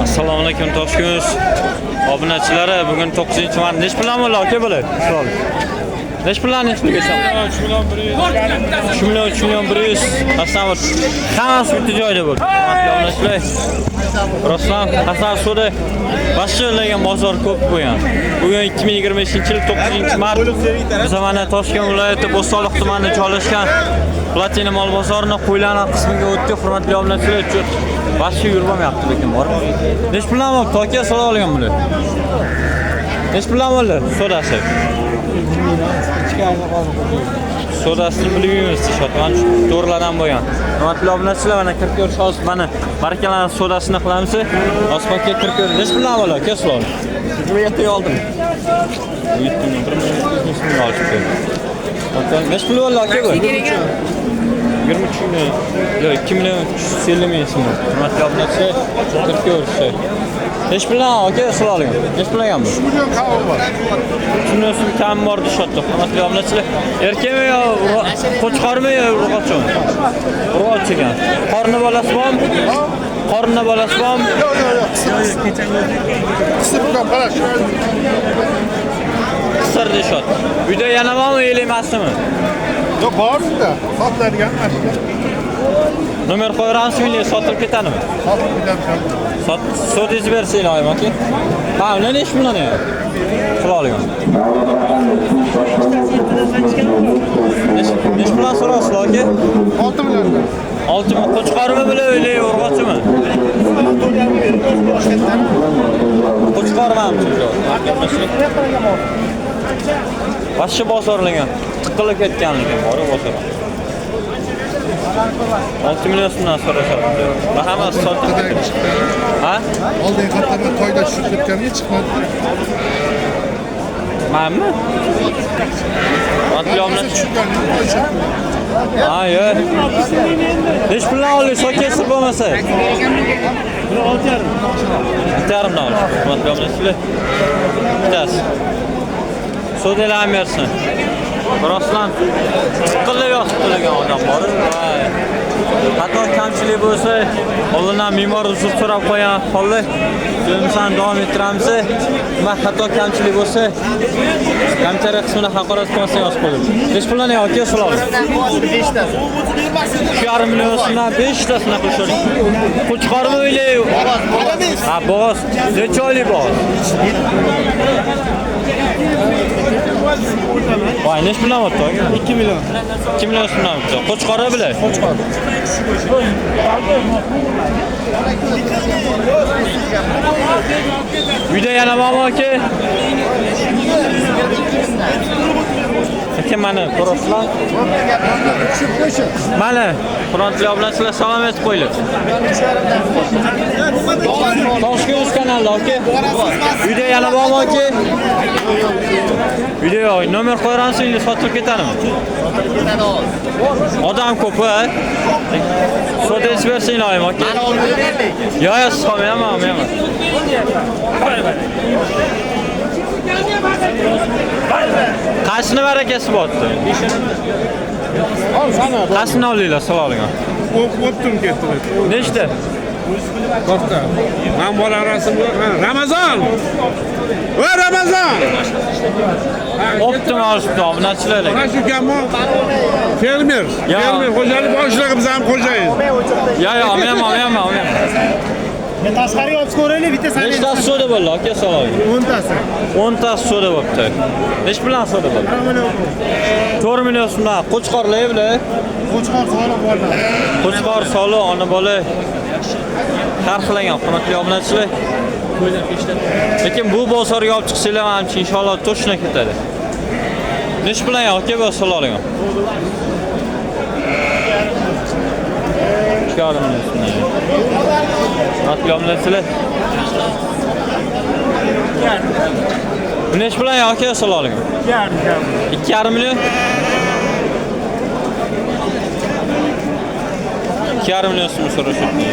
Assalomu alaykum Toshkent obunachilari. Bugun 9-mart. Nech puldan bo'ldi aka bular? Nech puldan nech pulga so'rayapsiz? 3 million 100. Tasavvur. Hammasi bitta joyda bo'ldi. Obunachilar. Ruslan Hasan So'da boshqalarga bozor ko'p qo'ygan. Bugun 2025-yil 9-mart. Biz mana Toshkent viloyati Bo'stonliq tumanida joylashgan Platina mol bozorining qo'ylarning qismiga o'tdik. Hurmatli obunachilar, boshqa yurmayapti lekin bor. Nech puldan bo'ldi? Tokiya so'ra olgan bular. Nech puldan bo'ldi? So'rasi. Sodasini bilmaymiz, shotman to'rlardan bo'lgan. Hurmatli obunachilar, mana kirib ko'rish hozir mana barakalarning sodasini qilamiz. Osmonga kirib ko'rish. Nech puldan bo'ladi? Keslar. 27 oldim. 7 ming, 1 ming olishdi. Nech pul bo'ladi aka bu? 23 million. Yo'q, 2 million 350 ming so'm. Hurmatli obunachilar, kirib ko'rish. Nech puldan aka so'raling? Nech puldan bu? 3 million kam bor. 3 million so'm kam bor deshotdi. Hurmatli obunachilar, erkakmi yo qo'chqormi yo urg'ochmi? Urg'och ekan. Qorni bolasi bormi? Qorni bolasi bormi? Yo'q. Qisib turgan qarash. Qisir deshot. Uyda yana bormi, el emasmi? Yo'q, bor-da. Sotadigan mashina. Nomer qo'yramizmi, sotib ketadimi? Sotib ketamiz. So'zingiz bersanglar, aka. Ha, ular nech puldan ya? Qilolgan. Nech puldan so'raysiz aka? 6 milliondan. 6 ming qo'chqormi bular, o'ylay urg'ochimi? Qo'chqormi? Boshqa bozorlangan, tiqilib ketganligi bor bozor. 6 million so'mdan so'rashadi. Va hammasi sotib ketdi. Ha? Oldin qatorda to'yda tushib ketganiga chiqmadi. Manmi? Otliomni ha, yo. Nech puldan olasiz, sokasi bo'lmasa? 6,5 dan olasiz. Otliomni sizlar. Bittasi. So'dalar bersin. Ruslan qilib yotib turgan odam bor. Hatto kamchilik bo'lsa, oldindan me'mor uzr so'rab qo'ygan holda filmdan davom ettiramiz. Va hatto kamchilik bo'lsa, kamchilik qismini haqorat qilmasdan yozib qo'ying. Nech puldan yoki so'raymiz? 5 ta. 2,5 million so'mdan 5 tasini qo'shing. Qo'chqormi o'ylay? Ha, bo'g'oz. Necha oylik bo'g'oz? Voy, nech puldan o'tdi? 2 million. 2 million so'mdan o'tdi. Qo'chqori bilan. Qo'chqor. Uyda yana bormi aka? Aka mana Ruslan. Mana hurmatli obunachilar, salom aytib qo'yinglar. Toshkent kanali aka. Uyda yana bormi aka? Uyda yo'q. Nomer qo'yramsiz, sotib ketadimi? Odam ko'p, ha? So'dasiz bersanglar aka. Yo'q, solmayman. Qaysini barakasi bo'pti? Qaysini olinglar, so'raling. O'tdim ketdi. Nechta? To'xta. Men bola rasm Ramazon. Va Ramazon. Optim olishdi obunachilar. Mana shu kamon fermer xo'jalik boshlig'i biz ham xo'jayiz. Yo'q, olmayman. Men tashqariga olib ko'raylik, bitta sani. Nechtasi so'da bo'ldi aka, so'raling. 10 tasi. 10 tasi so'da bo'pti. Nech bilan so'da bo'ldi? 4 million so'mdan. Qo'chqorlar bular. Qo'chqor soli bo'ldi. Qo'chqor soli ona bola xarxlagan hurmatli obunachilar. Lekin bu bozorga olib chiqsanglar, menimcha inshaalloh to'shna ketadi. Nech bilan aka bu so'raling. 2,5 million so'mdan. Hurmatli obunachilar. Nech bilan aka so'raling. 2,5 million. 2,5 million so'm so'rashyapti.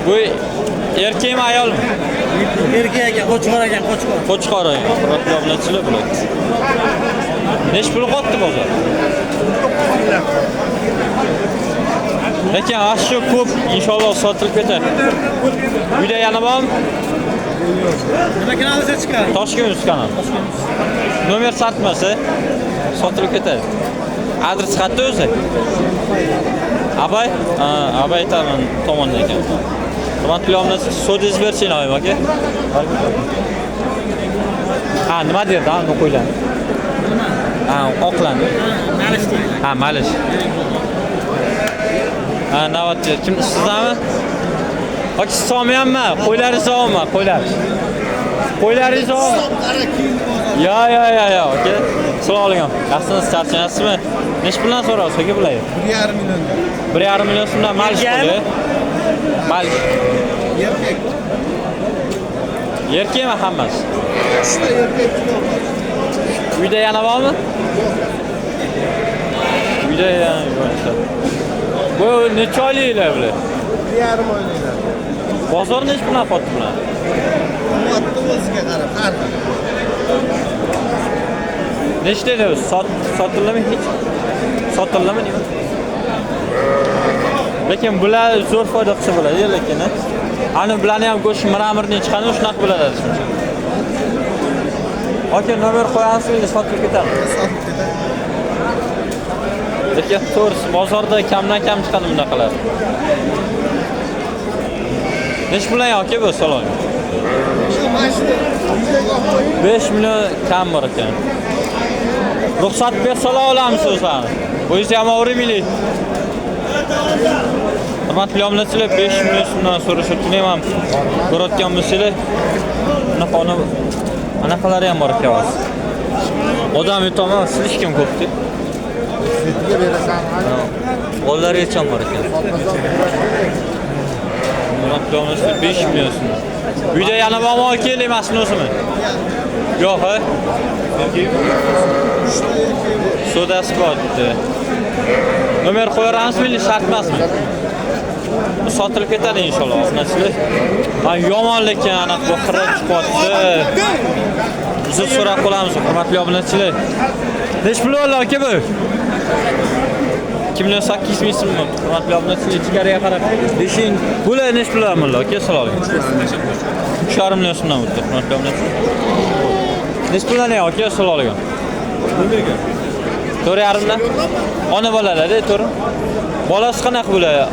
Bu erkakmi, ayolmi? Erkak ekan, qo'chqor ekan, qo'chqor. Qo'chqor ekan. Hurmatli obunachilar bular. Nech pul qotdi bozor? Lekin ashi ko'p inshaalloh sotilib ketadi. Uyda yana bormi? Nima kanalda chiqadi? Toshkent kanal. Nomer satmasa sotilib ketadi. Adres qayerda o'zi? Abay? Abay tomonda ekan. Hurmatli obunachilar, so'zingiz bersin oyim aka. Nima derdi? Uni qo'ylan. Oqlan. Malish deydi. Malish. Navbatchi, kim sizlarmi? Yoki solmayapman, qo'ylaringiz olma, qo'ylar. Qo'ylaringiz olma. Yo, aka. Sog' oling. Yaxshimisiz, charchanasizmi? Nech bilan so'raysiz, aka bular? 1,5 million. 1,5 million so'mdan malish qo'yi. Malish. Erkek. Erkakmi hammasi? Erkek. Uyda yana bormi? Uyda yana yo'q. Bu necha oyliklar bular? 1,5 oyliklar. Bozor nech bilan qotdi bular? Qotdi o'ziga qarab, har xil. Nechta edi? Sotildimi hech? Sotildimi nima? Lekin bular zo'r foyda qilsa bo'ladi, lekin. Ani bularni ham go'sht miramirni chiqadi, shunaqa bo'ladi shuncha. Aka nomer qo'yasizmi, sotib ketadi. Sotib ketadi. Lekin to'g'risi bozorda kamdan kam chiqadi bunaqalar. Nech bilan aka bu salon? Shu mashina 5 million kam bor ekan. Ruxsat bersalar olamiz o'zlarini. O'zingiz ham o'raymaylik. Hurmatli obunachilar, 5 million so'mdan so'rashayotgan ham ko'rayotgan bo'lsanglar, anaqalari ham bor ekan. Odam yo'qmi, silish kim ko'pdi? setiga berasan. Qo'llariga ham bor ekan. Hurmatli obunachilar, 5 million so'm. Uyda yana bormi keling emasmi o'zimi? Yo'q, ha? Sodasi botdi. Nomer qo'yaramizmi, shart emasmi? Sotilib ketadi inshaalloh, obunachilar. Yomon lekin anaqa xira chiqyapti. Biz so'rab qolamiz, hurmatli obunachilar. Nech pul oldi aka bu? 2,8 million so'm. Hurmatli obunachilar, ichkariga qarab. Deshing, bular nech pul oldi aka? Salom. 3,5 million so'mdan o'tdi, hurmatli obunachilar. Nech puldan aka salom. 4,5 dan. Ona bolalar-da, to'g'ri? Bolasi qanaqa bo'ladi?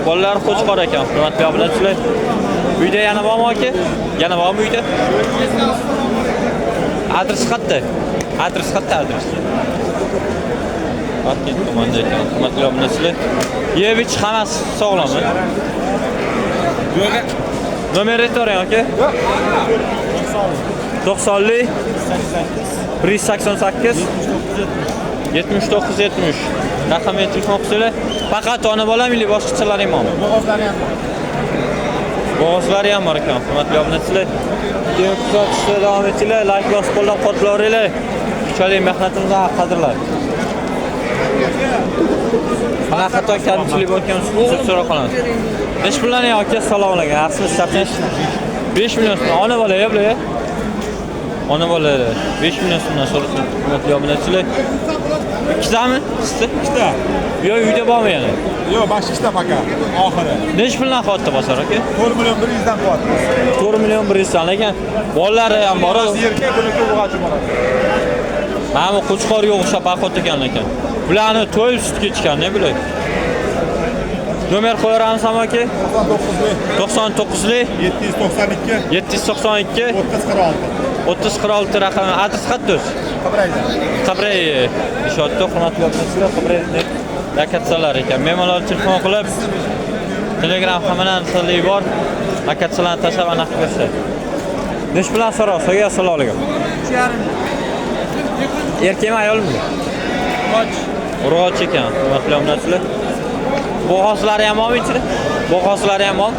Bolalar qo'chqor ekan, hurmatli obunachilar. Uyda yana bormi aka? Yana bormi uyda? Adres qayerda? Adres qayerda adres? Toshkent tomonda ekan, hurmatli obunachilar. Yevich hammasi sog'lommi? Yo'q. Nomer aytavering aka? 90lik 188 7970. Raqamga telefon qilsanglar, faqat ona bolamili boshqachalar ham bormi? Bo'g'ozlari ham bor ekan, hurmatli obunachilar. Keyin kuzatishda davom etinglar, like bosib qo'llab-quvvatlayveringlar. Kuchli mehnatimizga qadrlar. Qanaqa kamchilik bo'lgan so'rab qolamiz. Nech pullarni aka salom alaykum. Yaxshimisiz, charchaysiz? 5 million so'm. Ona bola bular. Ona bola 5 million so'mdan so'rashdi, hurmatli obunachilar. Ikkitami? Ikkita. Yo'q, uyda bormi yana? Yo'q, boshqa paka. Oxiri. Nech puldan qotdi bozor aka? 4 million 100 dan qotdi. 4 million 100 dan lekin bolalari ham bor. Erkak buniki bo'g'achi bo'ladi. Mana bu qo'chqorga o'xshab baqot ekan lekin. Bularni to'yib sutga ichgan-da bular. Nomer qo'yaramiz ham aka? 99lik 792 792 3046 raqami. Adres qayerda? Qabray. Ishotda hurmatli obunachilar, Qabrayni rakatsalar ekan. Mehmonlar telefon qilib, Telegram hammadan sirli bor. Rakatsalarni tashlab aniq qilishdi. Nech bilan so'raysiz? Assalomu alaykum. 3,5. Erkakmi, ayolmi? Urg'och ekan, hurmatli obunachilar. Bo'g'ozlari ham bormi ichida? Bo'g'ozlari ham bor.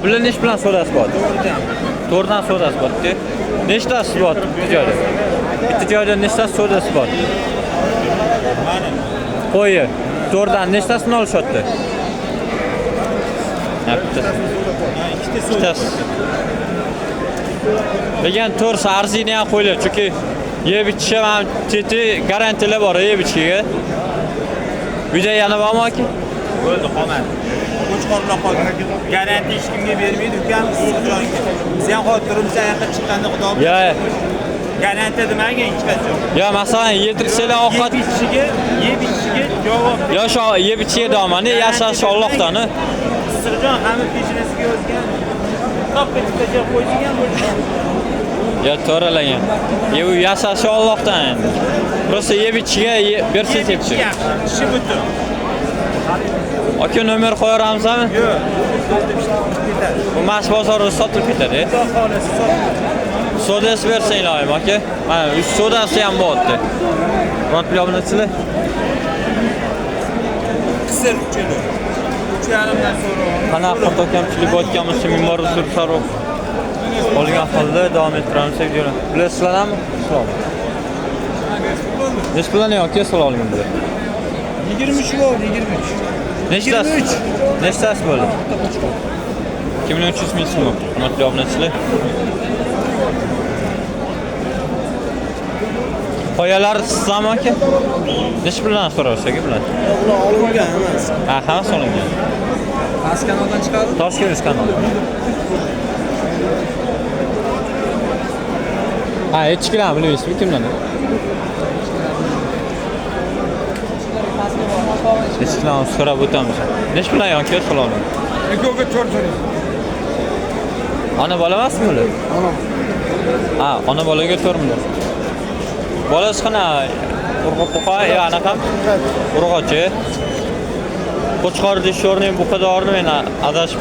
Bular nech bilan so'rasiz bor? 4 dan so'rasiz bor-ku. Nechtasi bor bitta joyda? Bitta joyda nechtasi so'rasiz bor? Qo'yi 4 dan nechtasini olishyapti? Ikkitasi. Lekin 4 arzini ham qo'ylar, chunki yeb ichish ham teti garantiylar bor yeb ichishga. Uyda yana bormi aka? Bo'ldi, qolmadi. Qo'chqorlar qoldi. Garantiya hech kimga bermaydi, ukam issiq joyga. Sen xotirimiz yoqqa chiqqanda xudo Ya, garantiya demagin hech qachon. ya masalan yetirsalar ovqat yeb ichishiga javob. yo shu yeb ichiga domani yashash Allohdan. Issiqjon hamma peshinasiga yozgan. Topga chiqajak qo'ygan bo'lgan. Ya to'ralangan. Ye u yashashi Allohdan endi. Prosta yeb ichiga bersa tepchi. Yaxshi, ishi butun. Aka nomer qo'yaramizmi? Yo'q. Ketadi. Bu mas bozorida sotilib ketadi. Xudo xolasi sotib. Sodasi bersanglar aka. Mana uch sodasi ham bo'ldi. Rotli obunachilar. Qisir uchini. 3,5dan so'ra. Qanaqa kamchilik bo'layotgan bo'lsa me'mor Surfarov qolgan holda davom ettiramiz videoni. Bilasizlarmi? Salom. Nech bilan yoki sol olganda? 23 bo'ldi, 23. Nechtasi? Nechtasi bo'ldi? 2300 ming so'm. Hurmatli obunachilar. Qo'yalar sizmi aka? Nech bilan so'raysiz aka bilan? Ular olingan emas. Ha, hammasi olingan. Past kanaldan chiqadi. Toshkent kanali. Ha, hech kimlar bilmaysizmi kimlarni? Hech kimlarni so'rab o'tamiz. Nech bilan yoki qilolmayman. Ikkovga 4 so'raysiz. Ona bola emasmi ular? Ana. Ha, ona bolaga 4 million. Bolasi qana? Urg'oqqa, ya anaqa? Urg'ochi. Qo'chqor dishorning bu qadorini men adashib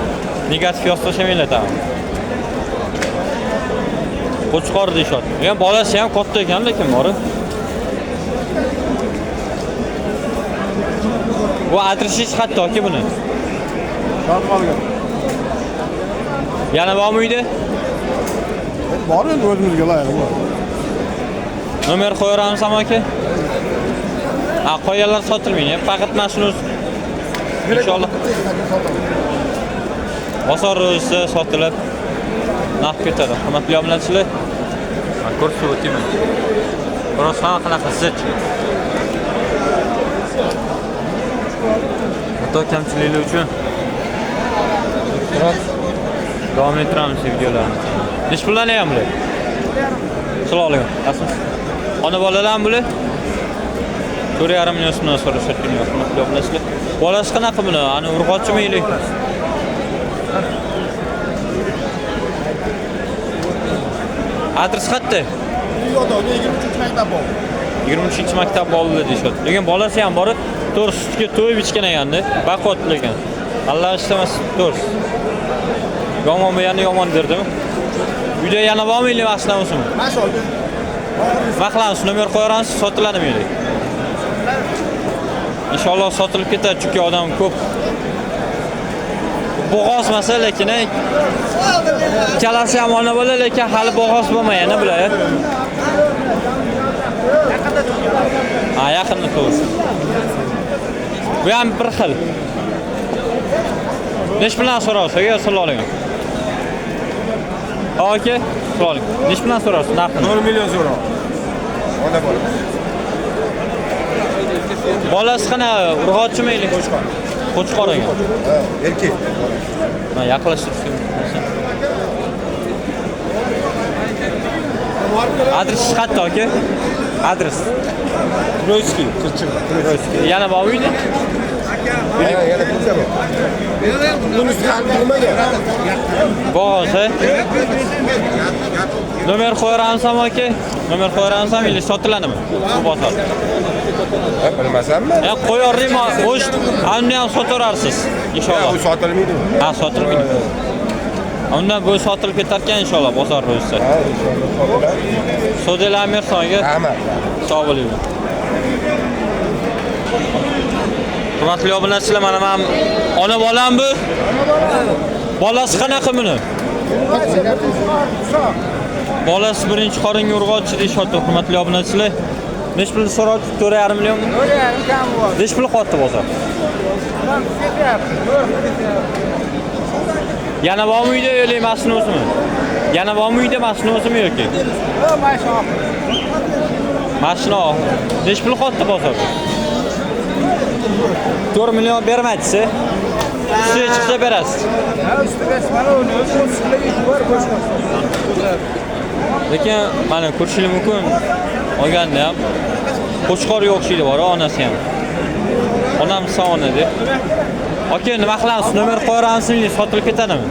negativ yozshamanglar tamam. Qo'chqor dishor. Men bolasi ham katta ekan lekin bori. Bu adresiz xatto aka buni. Sharq qolgan. Yana bormi uyda? Bor endi o'zimizga loyiq bor. Nomer qo'yaramiz ham aka? Ha, qo'yalar sotilmaydi. Faqat mana shuni inshaalloh bozor ro'zida sotilib narx ketadi. Hurmatli obunachilar, ko'rsatib o'taman. Biroz ham qanaqa zich. Xato kamchiliklar uchun biroz davom ettiramiz videolarni. Nech puldan ham bular? Salom. Asl. Ona bolalarmi bular? 4,5 million so'mdan so'rashayotgan hurmatli obunachilar. Bolasi qanaqa buni? Ani urg'ochimi yili? Adres qayerda? Yo'q, 23 maktab bor. 23 maktab bo'ldi deyshot. Lekin bolasi ham bor, to'rsga to'yib ichgan ekanda, baqot lekin. Allah istamas to'rs. Yomon bo'lgani yomon derdimi? Uyda yana bormi ili mashinamiz? Mashol. Maqlamiz, nomer qo'yaramiz, sotiladimi? İnşallah sotilib ketadi, chunki odam ko'p. Bo'g'oz masala lekin chalasi ham ona bola, lekin hali bo'g'oz bo'lmagan bular. Ha, yaqinda to'g'ri. Bu ham bir xil. Nech bilan so'raysiz? Agar so'raling. Aka, so'raling. Nech bilan so'raysiz? Narxini? 4 million so'ra. Ona bor. Bolasi qana urg'ochimi ili? Qo'chqor. Qo'chqor ekan. Ha, erkak. Ha, yaqinlashtirib. Adres qayerda aka? Adres. Royski, Qirchiq. Yana bormi uyda? Yana kimsa bor. Buni nimaga? Bo'g'oz, ha? Nomer qo'yaramiz ham aka? Nomer qo'yaramiz ham ili sotiladimi? Bu bozor. Bilmasammi? Ya qo'yorlaymi? O'sh, uni ham sotararsiz inshaalloh. Bu sotilmaydi. Ha, sotilmaydi. Undan bu sotilib ketar ekan inshaalloh bozor ro'zida. Ha, inshaalloh. Sodelar Amirxonga Rahmat. sog' bo'ling. Hurmatli obunachilar, mana men ona bolam bu. Bolasi qanaqa buni? Bolasi birinchi qoringa urg'ochi deyshotdi, hurmatli obunachilar. Nech pul so'radi? 4,5 million. 4,5 kam bor. Nech pul qotdi bozor? Yana bormi uyda yo'li mashina o'zimi? Yana bormi uyda mashina o'zimi yoki? Yo'q, mashina. Mashina. Nech pul qotdi bozor? 4 million bermaysiz. Üstüne chiqsa berasiz. Lekin mana ko'rishingiz mumkin. Olganda ham qo'chqor yo'qshiydi bor, onasi ham. Onam sog'inadi. Aka, nima qilamiz? Nomer qo'yramizmi, sotilib ketadimi?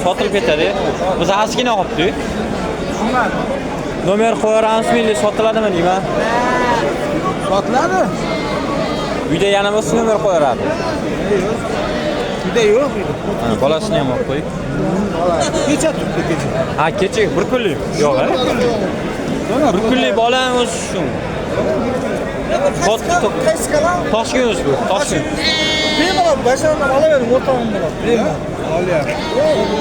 Sotilib ketadi. Biz ozgina olibdi. Nomer qo'yramizmi, sotiladimi deyman? Sotiladi. Uyda yana bo'lsa nomer qo'yaradi. Uyda yo'q. Bolasini ham olib qo'y. Kecha turibdi kecha. Ha, kecha bir kunlik. Yo'q, ha? Bir kunlik bolam o'zi shu. Qaysi kanal? Toshkent bu, Toshkent. Bemalol basharani olavering, o'rtog'im bo'ladi. Bemalol. Olyapti.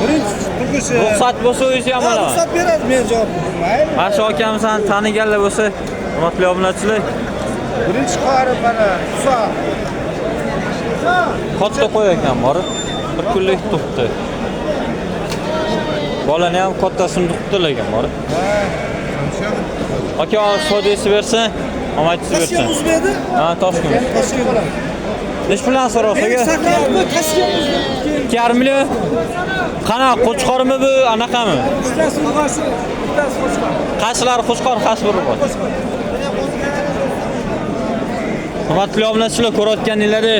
Birinchi turgusi. Ruxsat bo'lsa o'zi ham olaman. Ruxsat beradi, men javob bermayman. Mana shu akamizdan taniganlar bo'lsa, hurmatli obunachilar, Birinchi qori mana Musa. katta qo'y ekan bor. Bir kunlik turibdi. Bolani ham kattasini turibdi lekin bor. Aka, sodasi bersin, omadsiz bersin. Toshkent uzbedi? Ha, Toshkent. Toshkent bo'ladi. Nech bilan so'rasiga? Saqlanib Toshkent uzbedi. 2,5 million. Qana qo'chqormi bu, anaqami? Bittasi urg'asi, bittasi qo'chqor. Qashlar qo'chqor, qash bir bor. Hurmatli obunachilar, ko'rayotganinglarda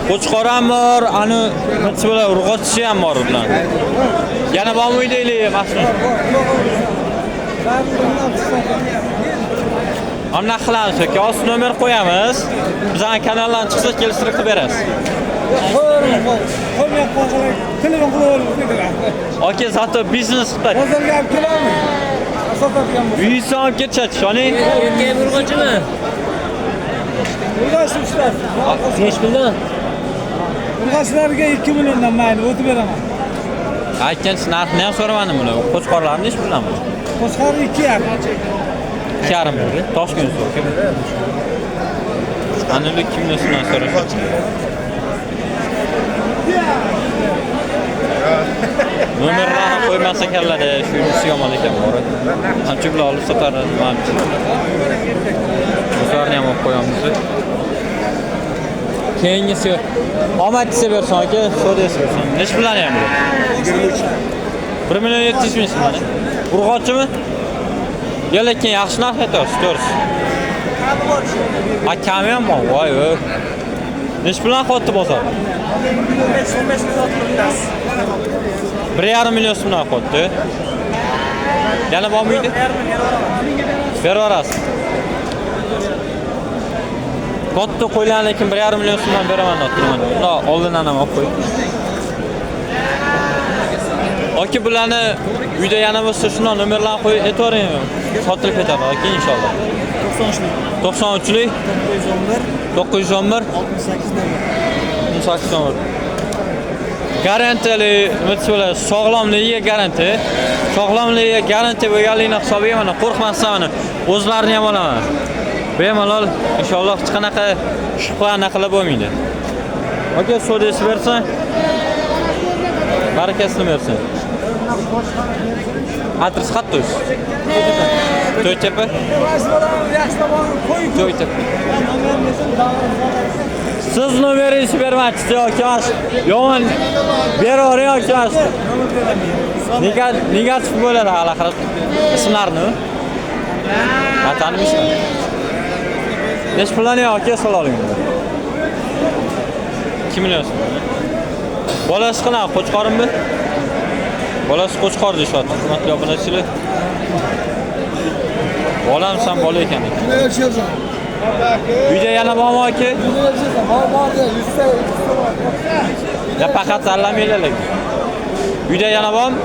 qo'chqor ham bor, ani nima bo'ladi, urg'ochishi ham bor ular. Yana bormi deylik, Mahmud? Ana qilamiz aka, o'z nomer qo'yamiz. Bizning kanaldan chiqsa kelishtirib qilib berasiz. Qo'ymayap qolsalar, telefon qilib olib. Aka, zato biznes qiladi. Bozorga olib kelami? Sotadigan bo'lsa. Uyingizga olib ketishadi, shoning. Erkak urg'ochimi? Urg'asi ushlab. Nech puldan? Urg'asilarga 2 milliondan mayli o'tib beraman. Aytgansiz narxini ham so'ramadim buni. Qo'chqorlarni nech puldan? Qo'chqor 2,5. 2,5 million. Toshkent so'ki. Anilik kimdan so'rashadi? Nomerlarni qo'ymas ekanlar-da, shunisi yomon ekan bor. Qancha bilan olib sotaradi menimcha. Bizlarni ham olib qo'yamiz. Keyingisi omadsiz bersin aka, sodasi bersin. Nech bilan ham bu? 23. 1 million 700 ming so'm. Urg'ochimi? Yo, lekin yaxshi narx aytasiz, to'g'risi. Akam ham bor, voy voy. Nech bilan qotdi bozor? 15 sotilibdi. 1,5 million so'mdan qotdi. Yana bormi uyda? Beraverasiz. Katta qo'ylan, lekin 1,5 million so'mdan beraman debman. Unda oldindan ham olib qo'y. Aka, bularni uyda yana bo'lsa shuna nomerlarni qo'yib aytavering. Sotilib ketadi aka inshaalloh. 93lik 911 68 garantiyali nima sog'lomligiga garantiya. Sog'lomligiga garantiya bo'lganligini hisobiga mana qo'rqmasdan mana o'zlarini ham olaman. Bemalol inshaalloh hech qanaqa shubha naqla bo'lmaydi. Aka, sodasi bersin. Barakasini bersin. Adres qayerda? To'ytepa. To'ytepa. Siz nomeringizni bermaysiz yoki yomon beravering yoki negativ bo'ladi hali ismlarni. Tanimisiz? Nech puldan yoki so'raling. 2 million so'm. Bolasi qanaqa, qo'chqormi? Bolasi qo'chqor deyshadi. Hurmatli obunachilar. Bolam ham bola ekan. Uyda yana bormi aka? Ya faqat sallamaylar lekin. Uyda yana bormi?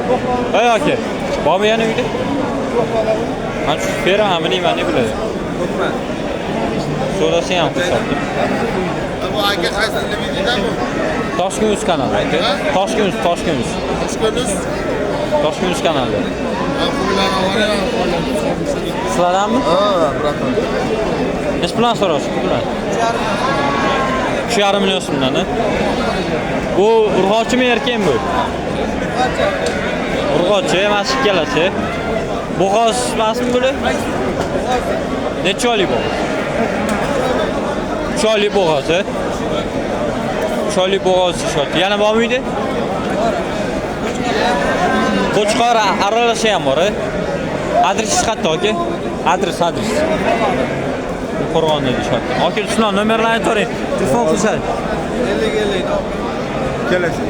Voy aka. Bormi yana uyda? Men shu fera ham bilmayman, ne biladi. So'rasi ham qilsabdi. Bu aka qaysi televideniyami? Toshkent kanali. Toshkent kanali. Sizlardanmi? Ha, bırakın. Nech bilan so'rasiz? Bilan. 3,5 million so'mdan. Bu urg'ochimi erkakmi bu? Urg'ochi emas, ikkalasi. Bo'g'oz emasmi buni? Necha oylik bu? Cho'li bo'g'ozi. Cho'li bo'g'ozi shot. Yana bormi uyda? Qo'chqor aralashi ham bor. Adres qayerda aka? Adres. Qo'rg'onda shot. Aka, shunday nomerlarni aytavering. Telefon qilishadi. 50 Kelasi.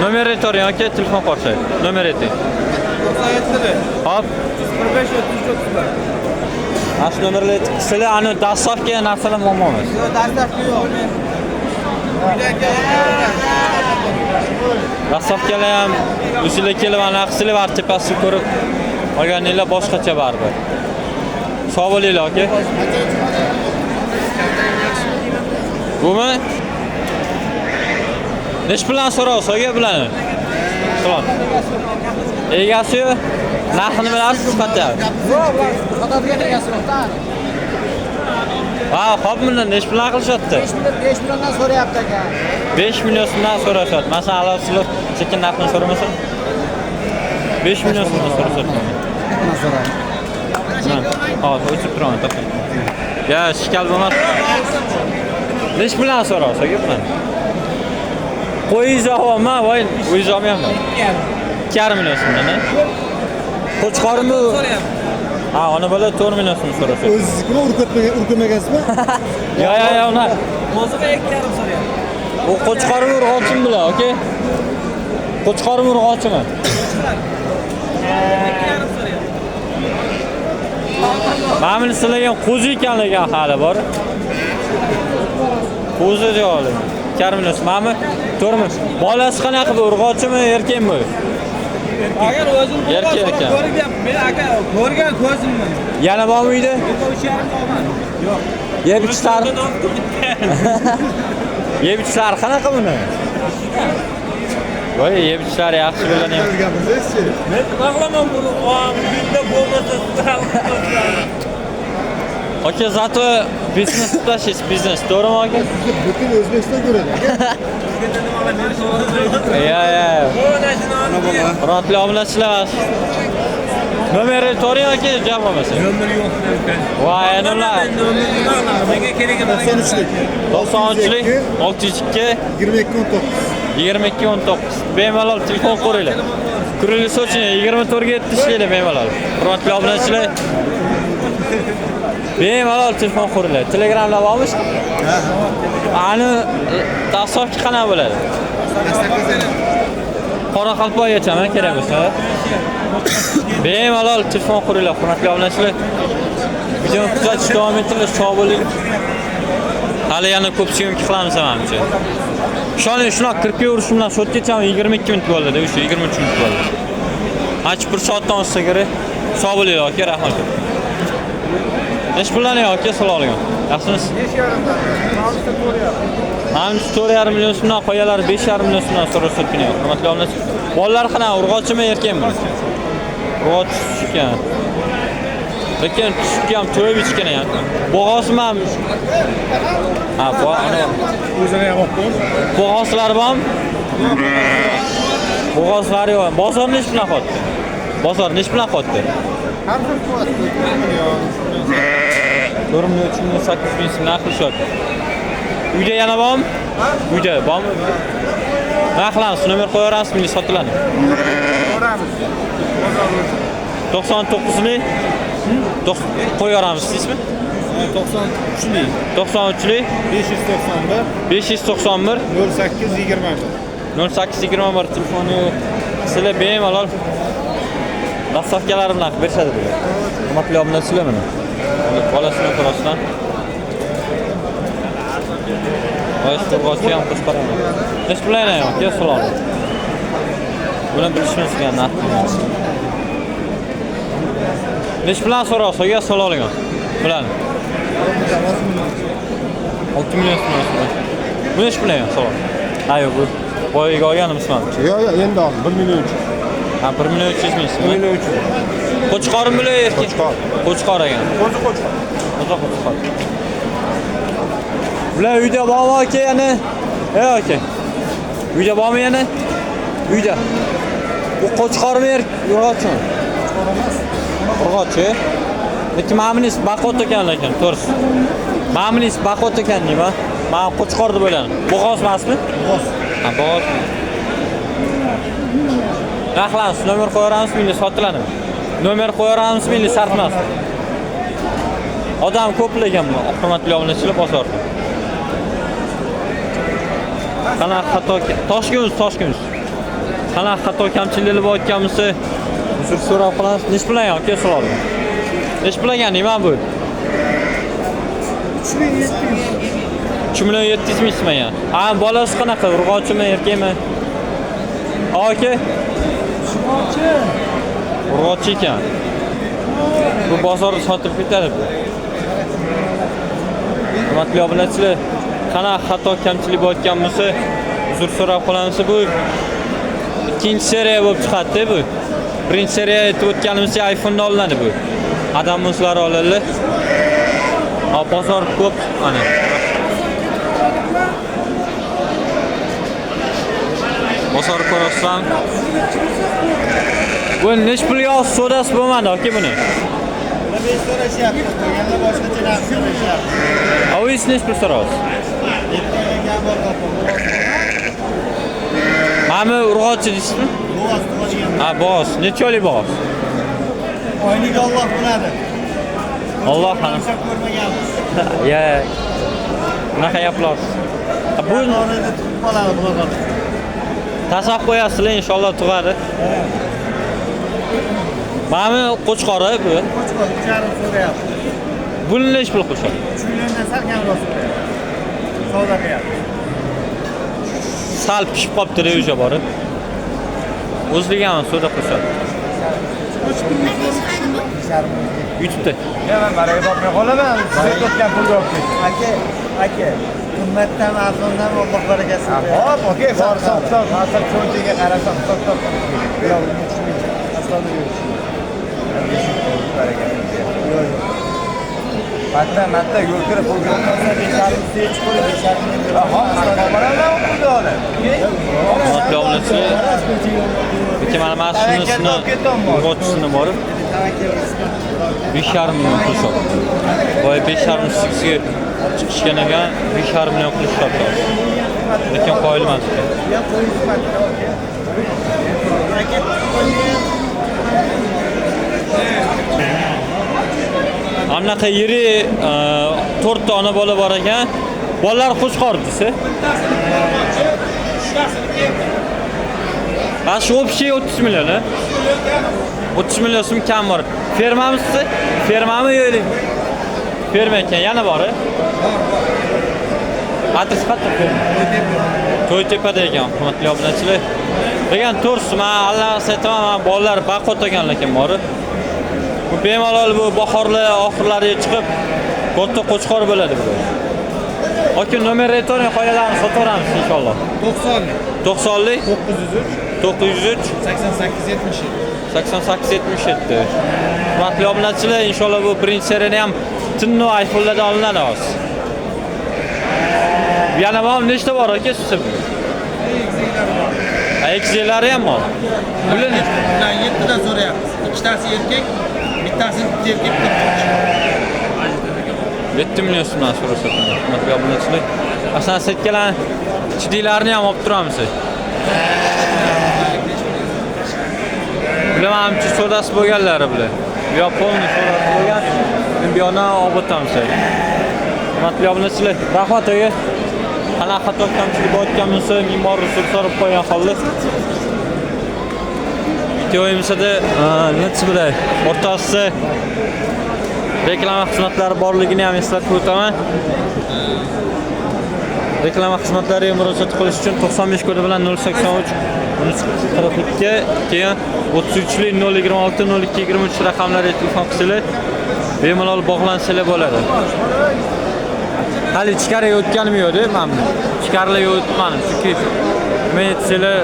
Nomer aytavering aka, telefon qilishadi. Nomer ayting. 97. Hop. 05 33 Ash nomerlar sizlar ani dastlabki narsalar muammo emas. Yo, dastlabki yo'q. Dastlabkilar ham o'shalar kelib ana qilsalar var tepasini ko'rib olganinglar boshqacha baribir. Sog' bo'linglar aka. Bumi? Nesh bilan so'raysiz aka bilan? Salom. Egasi-yu narxini bilasiz qancha? Qadar egasi yo'q-da. Ha, xo'p, bundan nesh bilan qilishyapti? 5 milliondan so'rayapti aka. 5 milliondan so'rashyapti. Masalan, alohida sekin narxini so'ramasa 5 milliondan so'rashyapti. Hozir o'chib turaman, to'xtang. Ya, shikal bo'lmas. Nesh bilan so'raysiz aka bilan? Qo'yingiz avvalmi, voy, o'zingiz olmayapman. 2,5 million so'mdan. Qo'chqormi? Ha, ona bola 4 million so'm so'rasa. O'ziznikini urkamagasizmi? Ya, ona. Hozirga 2,5 so'rayapti. Bu qo'chqormi urg'ochimi bular, aka? Qo'chqormi urg'ochimi? 2,5 so'rayapti. Ma'mul sizlarga qo'zi ekanligi hali bor. Qo'zi jo'li. 2,5 million so'm. Ma'mul 4 million. Bolasi qanaqa bu urg'ochimi, erkakmi? Agar o'zim Erkak ekan. ko'rgan, men aka ko'rgan ko'zimni. Yana bormi uyda? 3,5 olman. Yo'q. Yeb ichlar. Yeb ichlar qanaqa buni? Voy, yeb ichlar yaxshi bo'lgan ham. Men xohlaman buni, uyda bo'lmasa Aka, zato biznes tutasiz, biznes, to'g'rimi aka? Butun O'zbekiston ko'radi. Ya. Hurmatli obunachilar. Nomerni to'ring aka, javob olmasa. Nomer yo'q. Voy, nima? Menga kerak emas. 93lik. 93lik 602 2219 bemalol telefon qo'ringlar. Kurilish uchun 24 ga yetishinglar bemalol. Hurmatli obunachilar. Bemalol telefon qo'ringlar. Telegramda bormi? Ani dastlabki qanaqa bo'ladi? Qoraqalpoqchami kerak bo'lsa? Bemalol telefon qo'ringlar, hurmatli obunachilar. Videoni kuzatishda davom etinglar, sog' bo'ling. Hali yana ko'p syomka qilamiz menimcha. Shuni shunaqa 40 euro bilan shotgacha 22 minut bo'ldi, o'sha 23 minut bo'ldi. Aç bir soatdan olsa kerak. Sog' bo'linglar aka, rahmat. Nesh pullarni aka, salom. Yaxshimisiz? 4,5 million so'mdan qo'yalar 5,5 million so'mdan so'rashayotgan. Hurmatli obunachilar. Bolalar qanaqa, urg'ochimi, erkakmi? Urg'och ekan. Lekin tushga ham to'yib ichgan ekan. Bo'g'ozmi ham? Ha, O'zini ham olib qo'y. bo'g'ozlar bormi? Bo'g'ozlar yo'q. Bozor nesh bilan qotdi? Bozor nesh bilan qotdi? Har xil qilyapti. 4 million 8 ming so'm qilishyapti. Uyda yana bormi? Uyda bormi? Nima qilamiz? Nomer qo'yaverasizmi, sotiladi? Ko'ramiz. 99lik qo'yaveramiz, deysizmi? 93lik. 93lik 591 591 0821 telefoni sizlar bemalol dastlabkilar bilan qilib berishadi bular. Hurmatli obunachilar mana. Bolasini ko'rasizlar. Voice turg'ochi ham qo'shqaraman. Nesh bilan ham, ke salom. Buni bilishimiz kerak narxni. Nesh bilan so'raysiz, aka salom. Bilan. 6 million so'm. Bu nesh bilan salom. Ayo bu boyiga olganimizmi? Yo'q, endi oldim. 1 million. Ha, 1 million 300 ming so'm. 1 million. Qo'chqorim bilan erkak. Qo'chqor ekan. Qo'chqor. Bular uyda bormi aka yana? Aka. Uyda bormi yana? Uyda. Bu qo'chqormi urg'ochmi? Urg'ochi. lekin ma'munis baqot ekan lekin, to'g'risi. Ma'munis baqot ekan nima? Men Qo'chqor deb o'yladim. Bo'g'oz emasmi? Bo'g'oz. Ha, bo'g'oz. Rahlas, nomer qo'yaramiz, meni sotiladi. Nomer qo'yaramiz, meni sarfmas. Odam ko'plagan bu, hurmatli obunachilar bozor. Qanaqa xato, Toshkent. Qanaqa xato kamchiliklar bo'layotganimizni uzr so'rab qolamiz. Nech bilan yoki so'radi? Nech bilan nima bu? 3.700 ming ismagan. Ha, bolasi qanaqa? Urg'ochimi, erkakmi? Aka. Urg'ochi ekan. Bu bozorda sotib ketadi bu. Hurmatli obunachilar, qanaqa xato kamchilik bo'layotganimizni uzr so'rab qolamiz. Bu ikkinchi seriya bo'lib chiqadi bu. Birinchi seriya aytib o'tganimizcha iPhone'da olinadi bu. Adam o'zlari oladi. Ha, bozor ko'p ana. Bozor ko'rasam. Bu nech pul yo'q sodasi bo'lmadi aka buni. 5 so'rashyapti. Qolganlar boshqacha narx so'rashyapti. Avis nech pul so'raysiz? Ma'mi urg'ochi deysizmi? Bo'g'oz tug'adigan. Ha, bo'g'oz. Necha oylik bo'g'oz? Oylik Alloh biladi. Alloh xana. Hisob ko'rmaganmiz. Ya. Bunaqa gaplar. Bu orada tutib qoladi bular. tasab qo'yasizlar, inshaalloh tug'adi. Ma'mi Qo'chqori bu. Qo'chqor 3.5 so'rayapti. Buni nech pul qo'shadi? 3 milliondan sal kamroq so'rayapti. Savdo qilyapti. Sal pishib qolibdi reja bor. O'zligami savdo qilsadi. YouTube'da. Men baraga bormay qolaman. Siz o'tgan pulni olib keting. Aka. Qimmatdan arzondan Alloh barakasini bersin. Hop, aka, bor hisob, hozir cho'ntaga qarasam hisob. Yo'q, aslida Matta yo'l kirib bo'lgansa 5.5 hech qo'li 5.5 ming lira. Kameralar pulni oladi. Hurmatli obunachilar, lekin mana mashinasini urg'ochisini borib 5.5 million pul sotdi. Boya 5.5 ga chiqishgan ekan, 5.5 million pul sotdi. Lekin qo'yilmadi. Anaqa yeri 4 ta ona bola bor ekan. Bolalar Qo'chqor desa. Ha, shu общий 30 million, ha? 30 million so'm kam bor. Fermamizmi? Fermami yo'q? Ferma ekan, yana bor. Adres qayerda? To'ytepada ekan, hurmatli obunachilar. Degan to'g'risi, men Alloh aytaman, bolalar baqot ekan lekin bor. Bu bemalol bu bahorlar oxirlariga chiqib katta Qo'chqor bo'ladi bu. Aka nomer aytavering, qoyalarni sotaveramiz inshaalloh. 90lik 903 8877. Hurmatli obunachilar, inshaalloh bu birinchi seriyani ham tinno iPhone'lardan olinadi hozir. Yana ham nechta bor aka sizda? XZ'lari ham bor. Bularni 7 dan so'rayapmiz. Ikkitasi erkak, bittasi erkak qo'chqor. 7 million so'mdan so'rasam, hurmatli obunachilar. Aslida setkalar chidiylarni ham olib turamiz. Bular hamchi sodasi bo'lganlari bular. Yaponiya sodasi bo'lgan. Men bu yerdan olib o'tamiz. Hurmatli obunachilar, rahmat aka. Qanaqa xato kamchilik bo'layotganimizni me'mor Rusul so'rab qo'ygan holda. Videoyimizda necha bo'lay? O'rtasida reklama xizmatlari borligini ham eslatib o'taman. Reklama xizmatlariga murojaat qilish uchun 95 kodi bilan 083 1342 keyin 33lik 026 0223 raqamlarga telefon qilsanglar bemalol bog'lansanglar bo'ladi. Hali ichkariga o'tganim yo'q-da, men ichkariga o'tmadim chunki men sizlar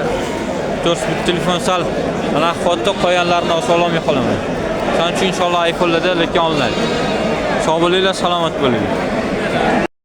to'rt telefon sal mana xotda qo'yanlarni ololmay qolaman. Shuning uchun inshaalloh iPhone'larda lekin olinadi. Sog' bo'linglar, salomat bo'linglar.